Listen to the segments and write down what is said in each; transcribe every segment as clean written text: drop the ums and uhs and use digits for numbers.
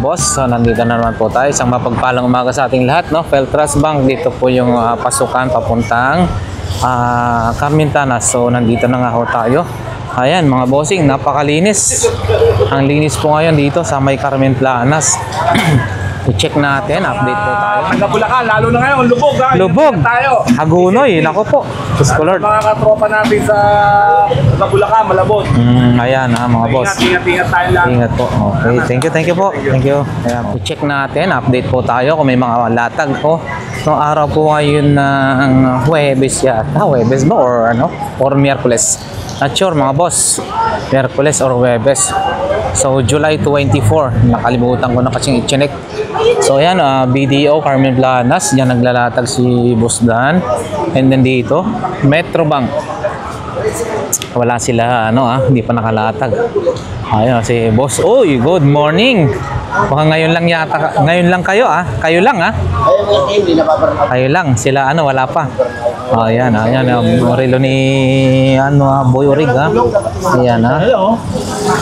boss. So nandito na naman po tayo. Isang mapagpalang umaga sa ating lahat, no? Feltras Bank, dito po yung pasukan papuntang Carmenplanas. So nandito na nga ho tayo. Ayan mga bossing, napakalinis. Ang linis po ngayon dito sa may Carmenplanas. I-check natin, update po tayo. Taga-Bulacan, lalo na ngayon, lubog ha. Lubog. Tayo. Hagunoy, nako po. Gusto Lord. Mga katropa natin sa Taga-Bulacan, Malabon. Ayan ha mga boss. Ingat tayo lang. Ingat po. Okay, thank you po. Thank you. Ayan, i-check natin, update po tayo kung may mga latag po. Noong araw po ngayon ng Huwebes yata. Huwebes ba or ano? Or Miyerkules. Not sure mga boss. Miyerkules or Huwebes. So July 24. Nakalimutan ko na kasing i-check. So ayan, BDO Carmenplanas. Diyan naglalatag si Boss Dan. And then dito, Metrobank. Wala sila, hindi pa nakalatag. Ayun, si Boss. Uy, good morning. Baka ngayon lang yata. Ngayon lang kayo, Kayo lang, Kayo lang. Sila, wala pa. Ayan, Morelo ni, Boy Orig, Ayan,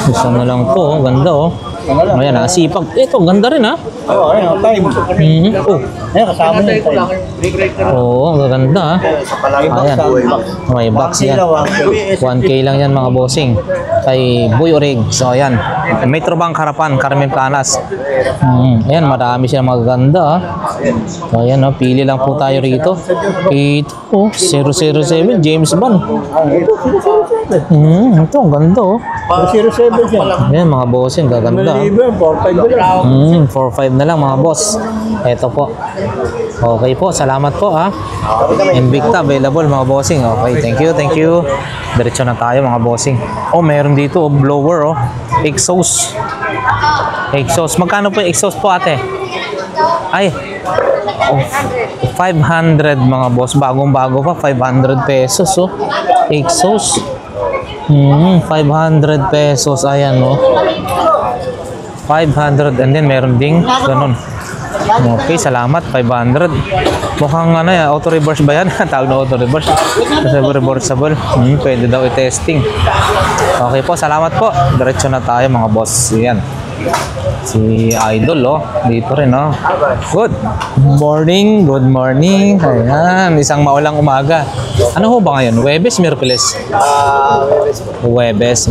Gusto mo lang po. Ganda, Ayan, sipag. Ito, ganda rin, Oo, time. Ayan, kasama niya yung time. Oo, ganda, Ayan, may box yan. 1K lang yan mga bossing. Kay Boy Orig. So, ayan. Metrobank harapan, Carmenplanas. Ayan, marami siya magaganda, So, ayan, pili lang po tayo rito. Ito, 007, James Bond. Ito, ang ganda, 007 yan. Ayan, mga bossing, gaganda. 4-5 na lang mga boss. Ito po. Okay po, salamat po Invicta available mga bossing. Okay, thank you. Diretso na tayo mga bossing. Meron dito blower exhaust. Magkano po yung exhaust po ate? Ay 500 mga boss. Bagong-bago pa, 500 pesos exhaust. 500 pesos. Ayan 500 and then meron ding ganun. Okay, salamat. 500. Mukhang auto reverse ba yan? Tawag na auto reverse. Reversible. Pwede daw i-testing. Okay po, salamat po. Diretso na tayo mga boss. Yan. Si Idol dito rin Good morning. Ayan, isang maulang umaga. Ano ho ba ngayon? Huwebes, Miyerkules? Huwebes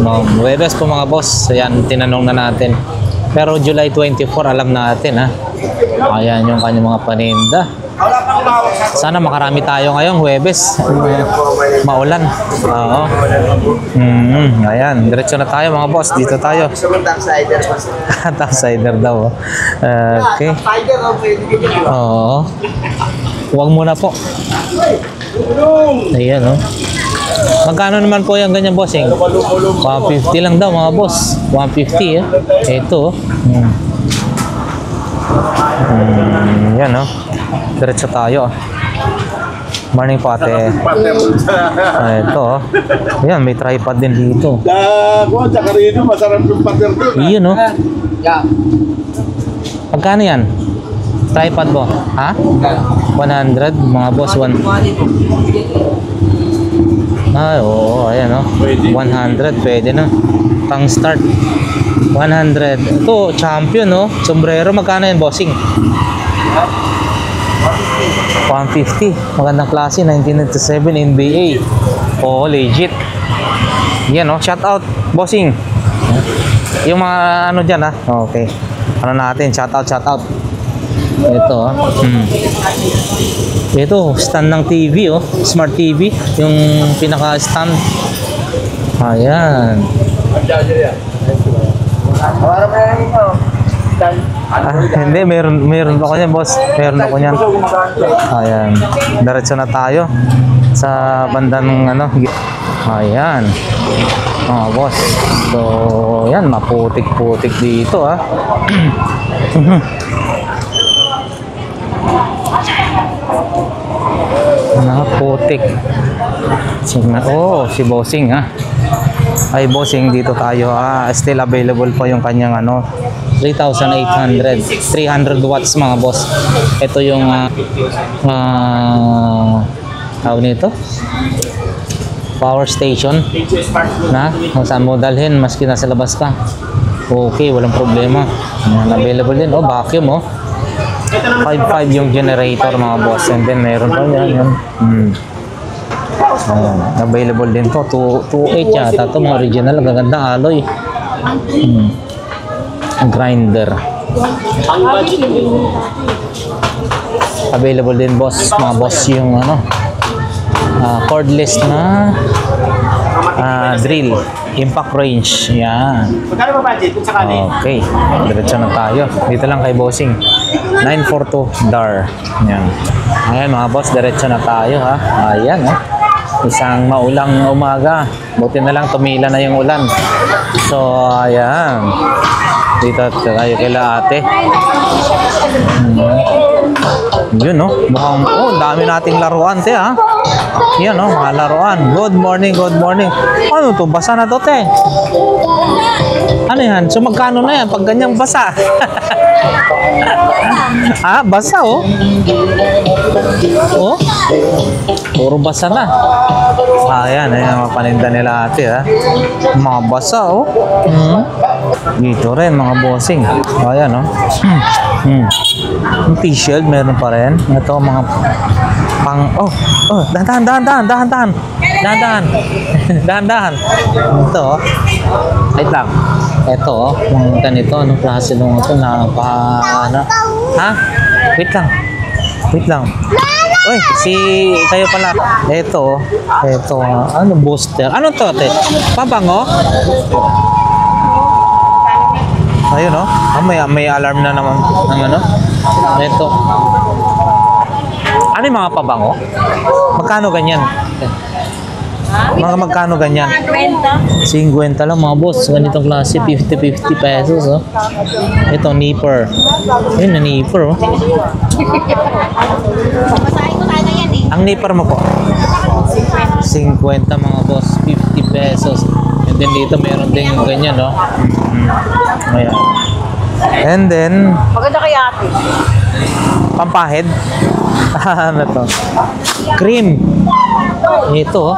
po mga boss. Ayan, tinanong na natin. Pero July 24, alam natin Ayan yung kanyang mga paninda. Sana makarami tayo ngayong Huwebes. Maulan. Oo. Ayan, diretso na tayo mga boss. Dito tayo. Topsider daw. Okay. Oo. Huwag muna po. Ayan Magkano naman po yung ganyan bossing? 150 lang daw mga boss. 150 Ito yan diretso tayo morning po ate. Ito yan, may tripod din dito. Tsaka rito, masarap yung pater doon. Iyon Magkano yan? Tripod mo? 100 mga boss. Oo, ayan 100 pwede na pang start. 100 ito, champion sombrero. Magkano yan bossing? 150. Magandang klase, 1997 NBA. Legit yan shout out bossing. Yung mga dyan okay, natin, shout out. Ito ito, stand ng TV smart TV, yung pinaka stand. Ayan. Hindi, meron ako niyan boss. Meron ako niyan. Ayan, diretso na tayo sa bandang ayan boss. So yan, maputik-putik dito Naputik. Si bossing Ay bossing, dito tayo still available po yung kanyang 3,800 300 watts mga boss. Ito yung tawag nito, power station na kung saan mo dalhin maski nasa labas ka. Okay, walang problema. Ayan, available din. Oh, vacuum oh. 5.5 yung generator mga boss. And then meron pa yan. Ayan, available din to. 2.8 yata. Ito mga original. Ang gaganda alloy. Grinder. Available din boss. Mga boss yung ano. Cordless na drill. Impact range. Yan. Magkano ba budget kung sakali? Okay. Diretso na tayo. Dito lang kay Bossing. 942 DAR. Yan. Ayan mga boss, diretso na tayo ha. Ayan ha. Isang maulang umaga. Buti na lang tumila na yung ulan. So, ayan. Dito tayo kila ate. Yun no. Mukhang, dami nating laruan te ha. Yan no, mga laruan. Good morning, good morning. Ano to? Basa na to te. Ano yan? So magkano na yan pag ganyang basa? Basa oh. Oh. Puro basa na. Ayan, ayan mga paninda nila ate ha. Mga basa oh. Dito rin mga bossing. Ayan oh. Yung t-shirt meron pa rin. Ito mga dahan-dahan. Ito oh. Wait lang. Ito oh, mga ganito, anong klase nung ito na ano? Ha? Wait lang. Uy, kayo pala. Ito, ano booster? Ano to, ate? Pabango? Ayun oh. May alarm na naman ng ano? Ito. Ano yung mga pabango? Magkano ganyan? Magkano ganyan? 50 lang mga boss. Ganitong klase, 50 pesos oh. Ito, nipper. Ayun na nipper oh. Ang nipper mo po? 50 mga boss, 50 pesos. And then dito meron din yung ganyan no. Ayan. And then Maganda kaya ate. pampahid. Ano to? Cream. Ito oh.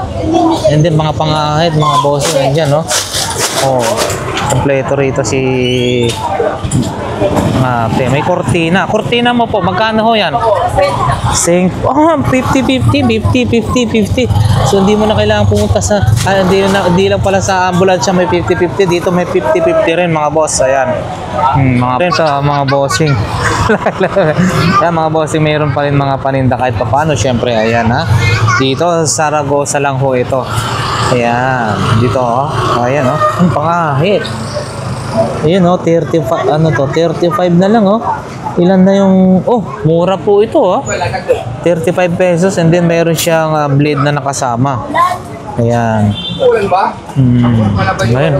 And then mga pangahid, mga boss nandiyan no. Oh, kompleto rito si may cortina. Cortina mo po, magkano ho yan? 50. 50. So hindi mo na kailangan pumunta sa hindi lang pala sa ambulansya may 50-50, dito may 50-50 rin mga boss. Ayan. Mga rin sa mga bossing. Ayan, mga bossing, mayroon pa rin mga paninda kahit papaano. Syempre, ayan ha. Dito, Saragosa lang ho ito. Ayan. Dito oh. Ayan oh. Ang pangahit. Ayan oh, 35 na lang oh. Ilan na yung mura po ito oh. 35 pesos and then mayroon siyang blade na nakasama. Ayan. Ayan.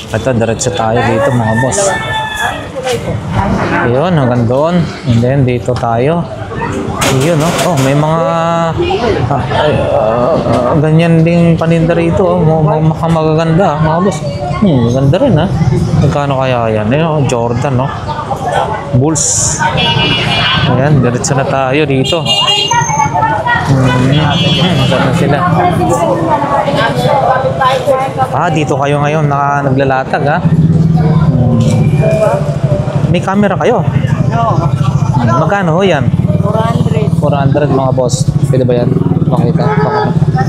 Ito, diretso tayo dito mga boss. Ayun, hanggang doon. And then dito tayo. Ayun oh. May mga ganyan ding paninda rito oh. Magaganda mga boss. Ganda rin ha. Magkano kaya yan? Ayun, Jordan no. Bulls. Ayan, diretso na tayo dito. Saan sila? Dito kayo ngayon naglalatag ha. May camera kayo? Magkano ho yan? 400 mga boss. Pwede ba yan? Makita.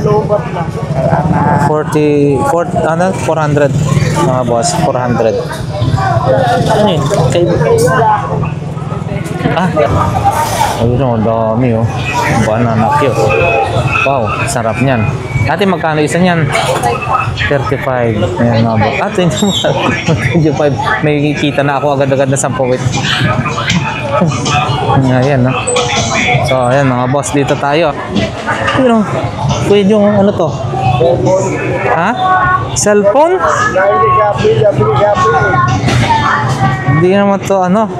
Lobot lang. 400 mga boss. 400. Ano yun? Ayun o, dami o. Banana cute. Wow, sarap niyan. Ate, magkano isa niyan? 35. Ayan mga boss. 25. May kita na ako agad-agad na 10 wait. Ayan no. So ayan mga boss, dito tayo. Ano? Pwede yung ano to? Ha? Cellphone? Hindi naman to ano.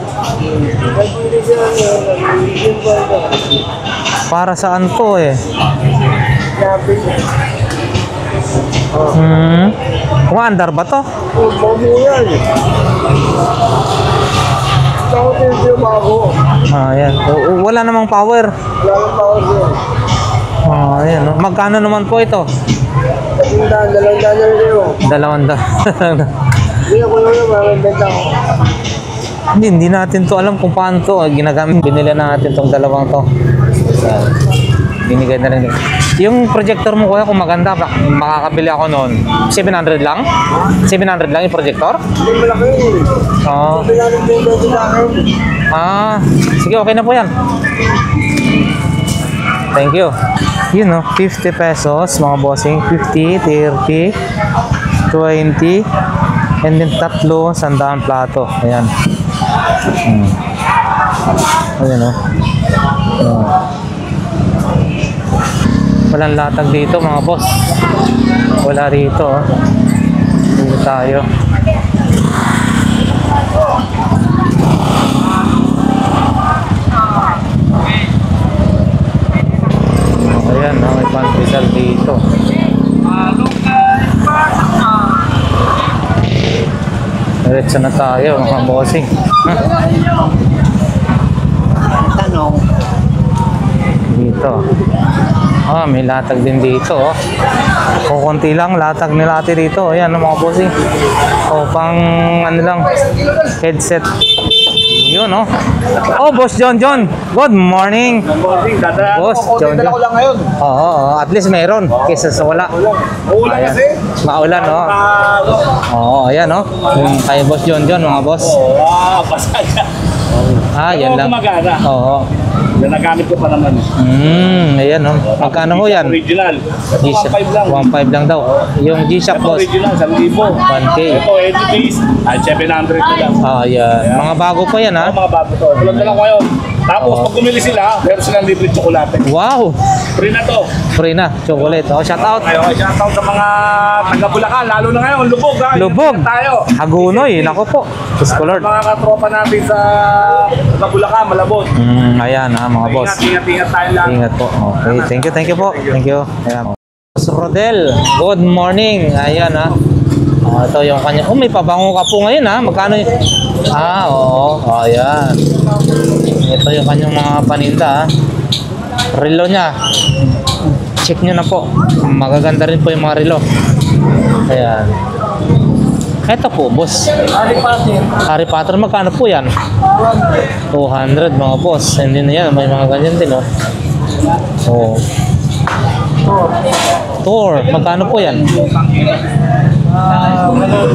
Para saan to eh? Andar ba to? Ayan. Wala namang power. Ayan. Magkano naman po ito? 200. Hindi ako naman mabenta ko. Hindi natin to alam kung paano to ginagamit. Binili natin tong dalawang to. Yan. Binigay na rin. Yung projector mo kuya, kung maganda, makakabili ako noon. 700 lang? 700 lang yung projector? Hindi malaki yun. Oo. Pinapinipin sa akin. Sige, okay na po yan. Thank you. Yun no, 50 pesos mga bossing. 50, 30, 20, and then tatlo, 100 plato. Ayan. Ayan no. Walang latag dito mga boss. Wala rito. Oh. Dito tayo. Ayan, may pandesal dito. Diretso na tayo mga bossing. Tanong. Dito. May latag din dito. Oh. Kukunti lang latag nila ate dito. Ayan mga bossing. Pang ano lang, headset. Yun oh. Boss John. Good morning. Boss John. Dala ko lang ngayon. Oo, at least meron kaysa sa wala. Uulan Ayan. kasi. Maulan oh. Ayan oh. Yung kay Boss John mga boss. Pasada. Yan lang. Gumagana. Oo. Yan nagamit ko pa naman. Ayan oh. Magkano ho yan? Original. Ito 1.5 lang. 1.5 lang daw. Yung G-Shock Ito boss. original, 1,000. 1K. Ito, 80 piece. At 700 na lang. Ayan. Mga bago pa yan ha. Mga bago to. Tulad na lang ko ngayon. Tapos Oo. pag bumili sila, meron silang libre tsokolate. Wow. Free na to. Free na. Chocolate. Shout out. Ngayon, shoutout sa mga taga Bulacan, lalo na ngayon, lubog ha. Lubog. Ingat tayo. Hagunoy. Nako po. Diyos ko Lord. Mga katropa natin sa Bulacan, Malabon. Ayan ha mga boss. Ingat tayo lang. Ingat po. Okay. Thank you po. Thank you. Ayan. Boss Rodel. Good morning. Ayan ha. Ito yung kanya. May pabango ka po ngayon ha. Magkano yun? Oo. Ayan. Ito yung kanyang mga paninda ha. Relo niya. Check nyo na po. Magaganda rin po yung mga relo. Ayan. Ito po, boss. Harry Potter, magkano po yan? 200 mga boss. And then yan, may mga ganyan din oh. Thor, magkano po yan?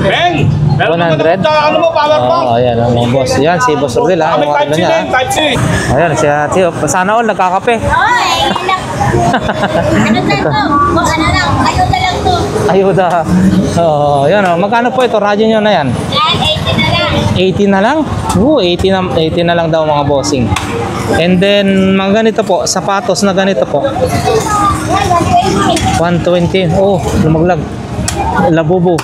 Bang! 100? Ano mo, power bank? Ayan ang mga boss. Yan, si Boss Rodel ha. May Mga type ano C niya din, type C. Ayan, si ate. Sana all nagkakape. Ano to? Ano lang? Ayuda lang to. Ayuda. Yan magkano po ito? Radyo nyo na yan? Yan, 80 na lang. 80 na lang? 80 na lang daw mga bossing. And then, mga ganito po, sapatos na ganito po. 120. Lumaglag. Labubo.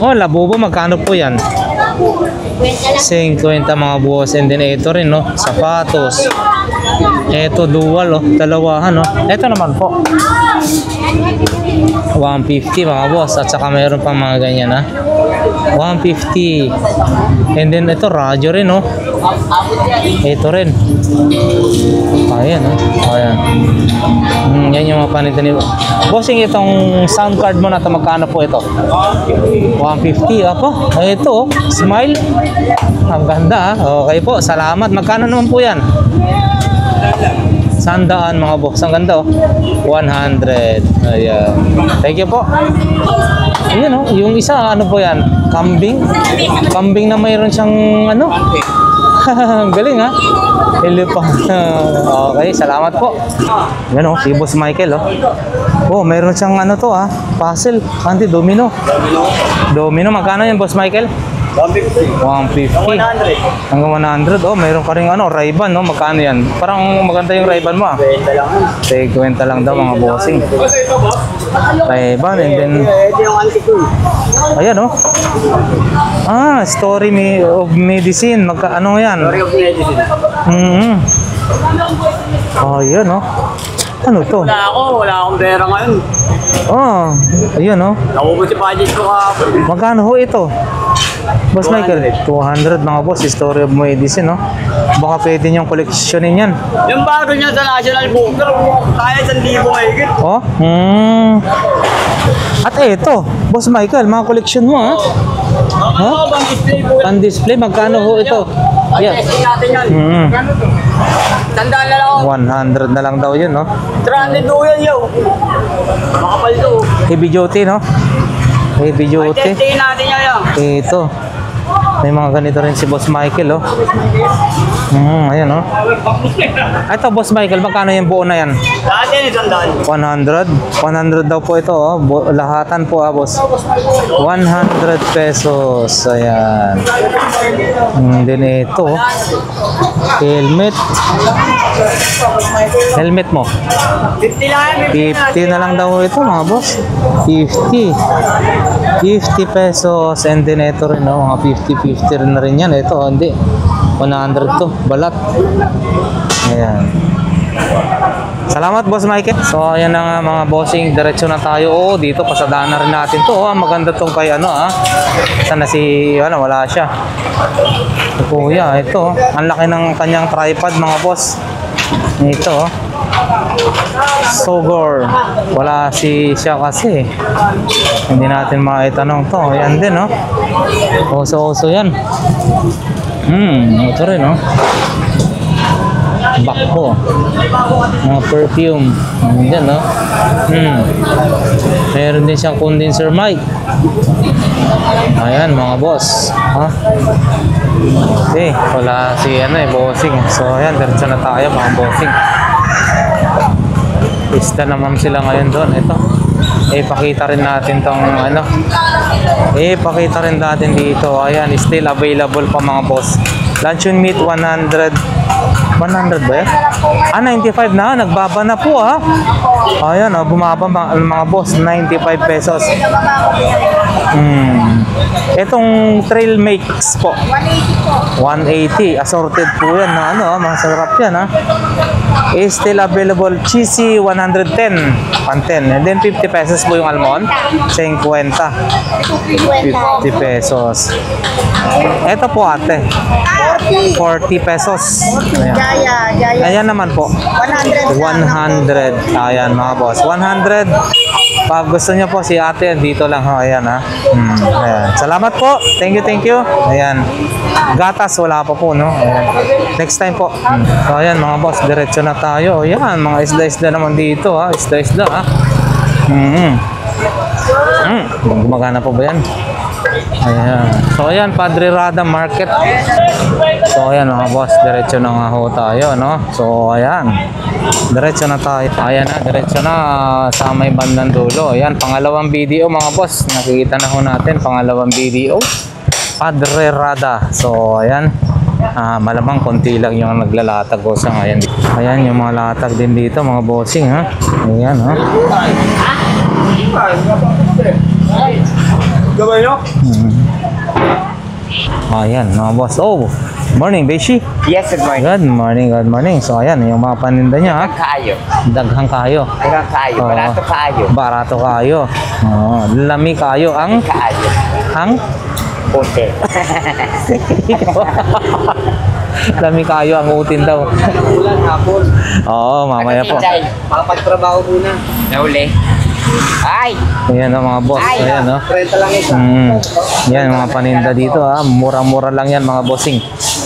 Labubo, magkano po yan? 50 mga boss. And then, ito rin, no? Sapatos. Ito, dual, dalawahan, no? Ito naman po. 150 mga boss. At saka mayroon pang mga ganyan, ha? 150. And then, ito, radyo rin, no? Ito rin. Ayan, no? Ayan. Yan yung mga panito ni bossing. Itong sound card mo na ito, magkano po ito? 150. Apo, ito, smile. Ang ganda, okay po, salamat. Magkano naman po yan? 100 mga boss. Ang ganda 100. Ayan. Thank you po. Ayan yung isa ano po yan? Kambing? Kambing na mayroon siyang ano? Galing ha? Elephant. Okay, salamat po. Yan si Boss Michael mayroon siyang ano to puzzle. Domino. Domino, magkano yan Boss Michael? 150. 100. Hanggang 100. Mayroon ka rin Ray-Ban, magkano yan? Parang maganda yung Ray-Ban mo 50 lang daw mga bossing. Ray-Ban and then ayan Story of Medicine. Ano yan? Story of Medicine. Ayan ano to? Wala akong pera ngayon. Ayan Nakuha si budget ko kapag. Magkano ho ito? Boss Michael, 200 mga boss, Story of Medicine, Baka pwede niyong koleksyonin yan. Yung bago niya sa National Booker, kaya 1,000 mahigit. At eto, Boss Michael, mga collection mo ha? Oo, bang display po. Pan-display, magkano ho ito? Yeah. Testing natin yan. Tandaan na lang ako. 100 na lang daw yun, no? 300 do yan, yo. Makapal to. Heavy duty, no? Heavy duty. Testing natin yan, yo. Ito. May mga ganito rin si Boss Michael, oh. Ayan, oh. Ito, Boss Michael, magkano yung buo na yan? Dati, tandaan. 100? 100 daw po ito, oh. Lahatan po, boss. 100 pesos. Ayan. Din ito, oh. Helmet. Helmet mo. 50 lang yan. 50 na lang daw ito, mga boss. 50. 50 pesos. And then ito rin, oh. Mga 50 rin na rin yan. Ito, hindi. 100 to. Balat. Ayan. Salamat, Boss Michael. So, ayan na nga mga bossing. Diretso na tayo. Oo, dito pasadaan na rin natin to. Oh, maganda tong kay ano, ha. Sana si, wala siya. Si Kuya, ito. Ang laki ng kanyang tripod, mga boss. Ito, oh. Sogor. Wala siya kasi. Hindi natin maitanong to. Ayan din, oh. Oso-oso yan. Ito rin, oh. Bakbo. Mga perfume. Ayan, no? Meron din siyang condenser mic. Ayan, mga boss. Ha? Okay, wala si bossing. So, ayan, diretso na tayo, mga bossing. Pista naman sila ngayon doon. Ito. Ipakita rin natin tong ipakita rin natin dito. Ayan, still available pa, mga boss. Luncheon meat 100 ba yan? 95 na. Nagbaba na po, ha? Ayan, bumaba mga boss. 95 pesos. Itong trail mix po. 180. Assorted po yan na masarap yan, ha? Is still available. Cheesy 110. 110. And then 50 pesos po yung almond. 50. 50 pesos. Ito po, ate. 40 pesos. Ayan. Ayan naman po. 100. Ayan, mga boss. 100. Pag gusto niyo po si ate, dito lang ho. Ayan, ha. Ayan. Salamat po. Thank you. Ayan. Gatas, wala pa po, no? Ayan. Next time po. So, ayan, mga boss. Diretso na tayo. Ayan, mga isda-isda naman dito, ha. Isda-isda, ha. Gumagana po ba yan? Ayan. So, ayan, Padre Rada Market. So, ayan, mga boss. Diretso na nga ho tayo, no? So, ayan. Diretso na tayo. Ayan na, diretso na sa may bandang dulo. Ayan, pangalawang video, mga boss. Nakikita na ho natin, pangalawang video. Padre Rada. So, ayan. Malamang konti lang yung naglalatag ko sa ngayon. Ayan, yung mga latag din dito, mga bossing, ha? Ayan, ha? Gabay nyo? Ayan, mga boss. Oh, morning, Beshi. Yes, good morning. Good morning. So, ayan, yung mga paninda niya, ha? Kayo. Daghang kayo. Daghang kayo. Oo. Barato kayo. Barato kayo. Lami kayo ang Kayo. Puti. lami kayo ang utin daw. Ulan, hapon. Oo, mamaya po. Makapagtrabaho muna. Nauli. Ay! Ayan ang mga boss. Ayan, no? 30 lang isa. Yan, mga paninda dito, ha? Mura-mura lang yan, mga bossing.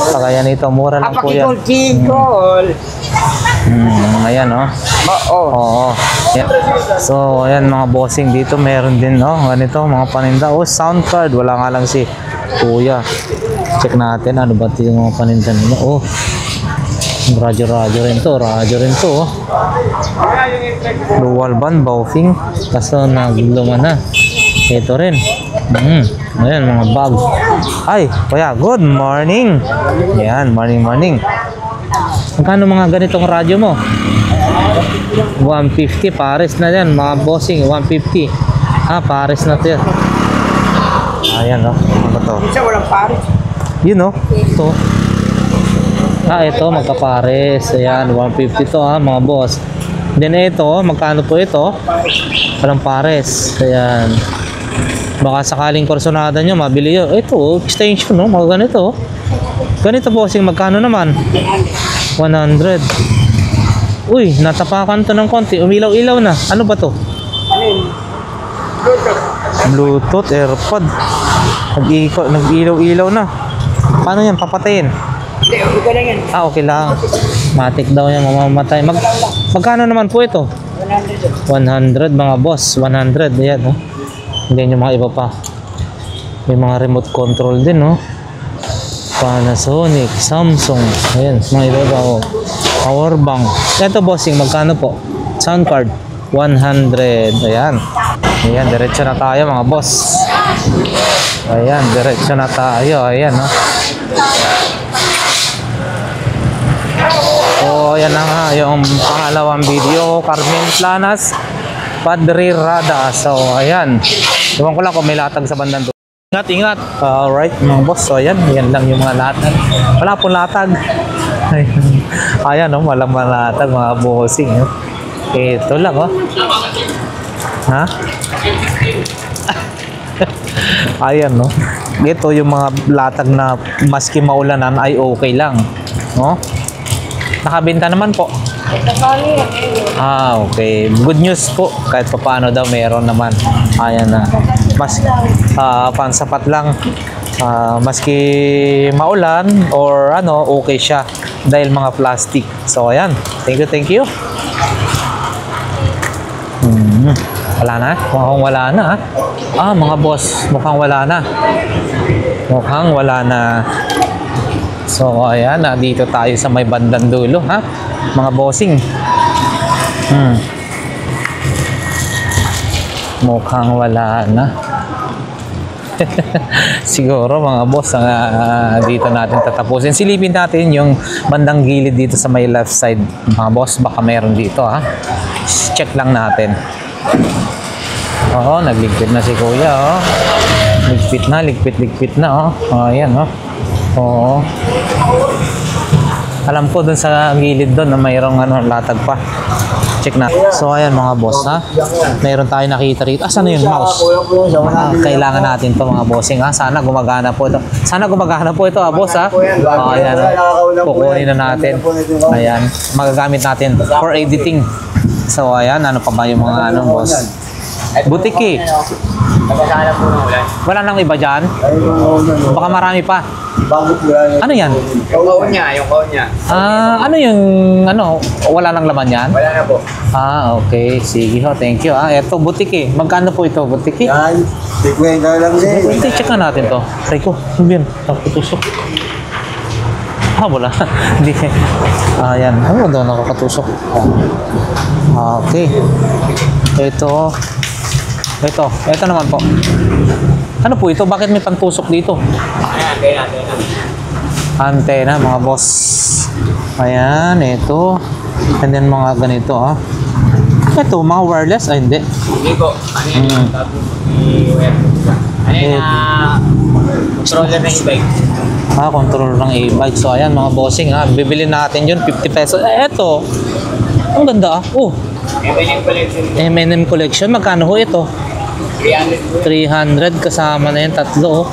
Kagaya nito, mura lang po yan. Apakikol-kikol. Ayan, no? Oo. Oo. Yan. So, ayan, mga bossing dito, meron din, no? Ganito, mga paninda. Oh, sound card. Wala nga lang si Kuya. Check natin, ano ba ito yung mga paninda nila? Oh, radyo rin to. Oh. Dual band, baufing. Kaso nagluma na. Ito rin. Ayan, mga bag. Ay, Kuya, good morning. Ayan, morning. Magkano mga ganitong radyo mo? 150, pares na yan, mga bossing. 150. Pares na to yan. Ayan, no? Ano ba to? Isa walang pares. Yun, no? Ito. Ito, magkapares. Ayan, 150 to, mga boss. Then ito, magkano po ito? Walang pares. Ayan. Baka sakaling korsonada nyo, mabili yun. Ito, extension, no? Mga ganito. Ganito, bossing, magkano naman? 100. Uy, natapakan to ng konti. Umilaw-ilaw na. Ano ba to? Bluetooth, AirPod. Nag-ilaw-ilaw na. Paano yan? Papatayin? Hindi, okay lang yan. Ah, okay lang. Matik daw yan, mamamatay. Magkano naman po ito? 100 mga boss. 100. Ayan, oh. Hindi yung mga iba pa. May mga remote control din, oh. Panasonic, Samsung. Ayan, mga iba pa, oh. Power bank. Ito, bossing, magkano po? Sound card. 100. Ayan. Ayan, diretso na tayo mga boss. Ayan, diretso na tayo. Ayan, oh. So, ayan na nga yung pangalawang video, Carmen Planas, Padre Rada. So, ayan. Iwan ko lang kung may latag sa bandang doon. Ingat, ingat. Alright, mga boss. So, ayan. Yan lang yung mga latag. Wala pong latag. Ayan, oh. Walang mga latag, mga bossing. Oh. Ito lang, oh. Ha? Ayan, no? Ito yung mga latag na maski maulanan ay okay lang. No? Nakabenta naman po. Ah, okay. Good news po. Kahit pa paano daw meron naman. Ayan na. Mas pansapat lang. Maski maulan or ano, okay siya. Dahil mga plastic. So, ayan. Thank you, thank you. Wala na? Mukhang wala na. Mga boss. Mukhang wala na. Mukhang wala na. So, ayan, dito tayo sa may bandang dulo, ha? Mga bossing. Mukhang wala na. Siguro, mga boss, dito natin tatapusin. Silipin natin yung bandang gilid dito sa may left side. Mga boss, baka meron dito, ha? Check lang natin. Oo, nagligpit na si kuya, oh. Ligpit na, oh. Ayan, oh. Oo. Alam ko dun sa gilid doon na mayroong latag pa. Check na. So ayan mga boss, ha. Mayroon tayo nakita rito. Saan na yung mouse? Kailangan natin to mga bossing, ha. Sana gumagana po ito. Boss, ha. Ayan. Kukunin na natin. Ayan. Magagamit natin for editing. So ayan, ano pa ba yung mga boss? Butiki. Wala nang iba dyan? Baka marami pa. Ano yan? Yung kaon niya. Ano yung, wala nang laman yan? Wala na po. Okay. Sige ho, thank you. Ito, butiki. Magkano po ito, butiki? Yan, 50 lang din. Hindi, check na natin to. Try ko. Ano yan? Nakatusok. Wala. Hindi. Yan. Ano daw nakakatusok? Okay. Ito naman po. Ano po ito? Bakit may pantusok dito? Antena, mga boss. Ayan, ito. And then mga ganito, ha. Ito, mga wireless. Ay, hindi. Hindi po. Ano yan? Ano yan? Controller ng e-bike. Control ng e-bike. So, ayan, mga bossing, ha. Bibili natin yun, 50 pesos. Ito. Ang ganda, M&M collection. M&M collection. Magkano ho ito? 300 po. 300 kasama na yan, tatlo.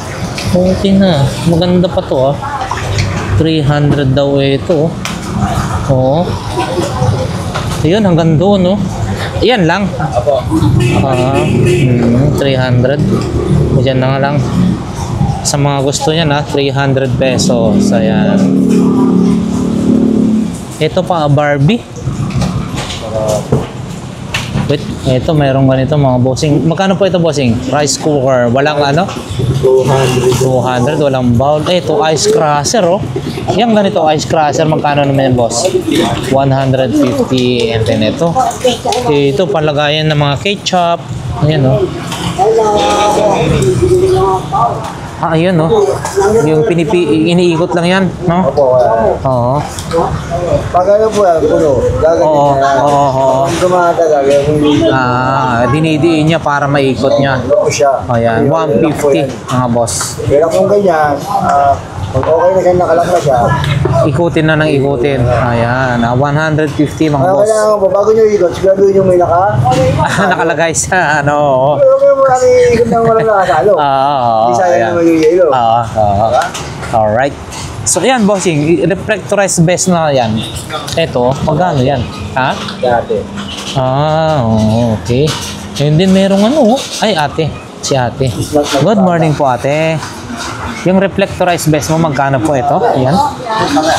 Okay na. Maganda pa to, 300 daw ito. Oo. Ayun, hanggang doon, Yan lang. Apo. 300. Diyan na nga lang. Sa mga gusto niyan, 300 pesos. Ayan. Ito pa, Barbie. Wait, ito mayroong ganito mga bossing. Magkano po ito, bossing? Rice cooker. Walang 200. Walang bowl. Ito, ice crusher, Yung ganito, ice crusher. Magkano naman yung boss? 150. And then ito. Ito, palagayan ng mga ketchup. Ayan, Ayun, Yung iniikot lang yan, no? Oo. Pag ano po yan, puno. Oo. Tumatagal. Dinidiin niya para maikot niya. Ayan, 150 mga boss. Pero kung ganyan, pag okay na siya, nakalak na siya. Ikutin na ng ikutin. Ayan, 150 mga boss. Kailangan po, bago nyo ikot, siguraduhin nyo may Nakalagay sa ano. Pero kung marami ikot na walang nakasalo. Hindi sayang naman yung yelo. Alright. So yan, bossing, reflectorized base na yan. Ito, magkano yan? Ha? Dati. Okay. And then merong ano, ay ate, si ate. Good morning po ate. Yung reflectorized vest mo, magkano po ito? Yan.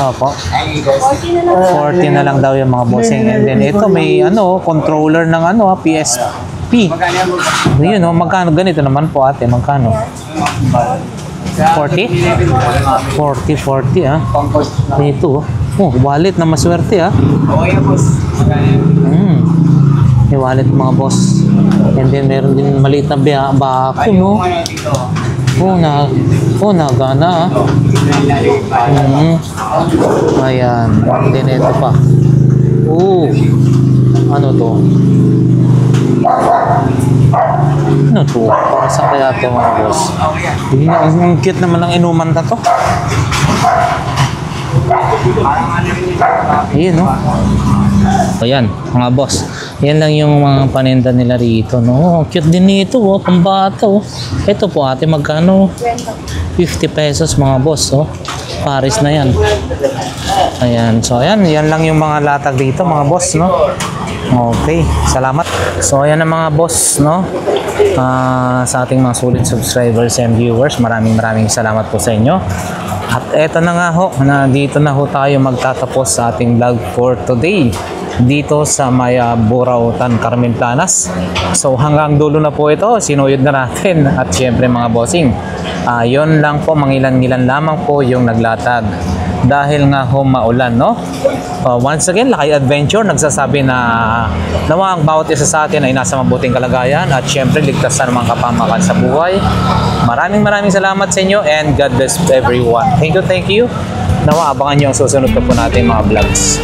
Opo. 40 na lang daw yung mga bossing. And then ito may ano, controller ng ano, PSP. Yun oh, magkano ganito naman po ate, magkano? 40? 40 ah. Ito oh, wallet na maswerte ah. Okay, boss. May wallet mga boss. And then meron din maliit na bako no. Nagana ah. Ayan. And then ito pa. Ano to? Ano to? Para sa kaya to mga boss? Ang cute naman ng inuman na to. Ayan no. Ayan mga boss. Yan lang yung mga paninda nila rito no. Cute din nito oh. Pambata oh. Ito po ate magkano? 50 pesos mga boss oh. Paris na yan. Ayan. So ayan. Yan lang yung mga latag dito mga boss no. Okay, salamat. So ayan ang mga boss no, sa ating mga sulit subscribers and viewers, maraming salamat po sa inyo. At eto na nga ho, na dito na ho tayo magtatapos sa ating vlog for today dito sa may Burautan, Carmen Planas. So hanggang dulo na po ito, sinuyod na natin. At syempre mga bossing, yon lang po, mangilan-ngilan lamang po yung naglatag dahil nga ho maulan no. Once again, Lakay Adventure nagsasabi na nawa ang bawat isa sa atin ay nasa mabuting kalagayan at syempre ligtas sa mga kapamakan sa buhay. Maraming salamat sa inyo and God bless everyone. Thank you. Nawa abangan nyo ang susunod pa po natin mga vlogs.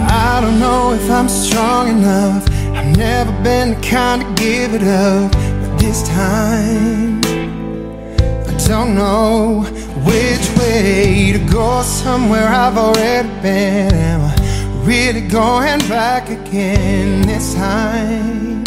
I don't know if I'm strong enough. I've never been the kind to give it up, but this time I don't know which way to go. Somewhere I've already been. Am I really going back again this time?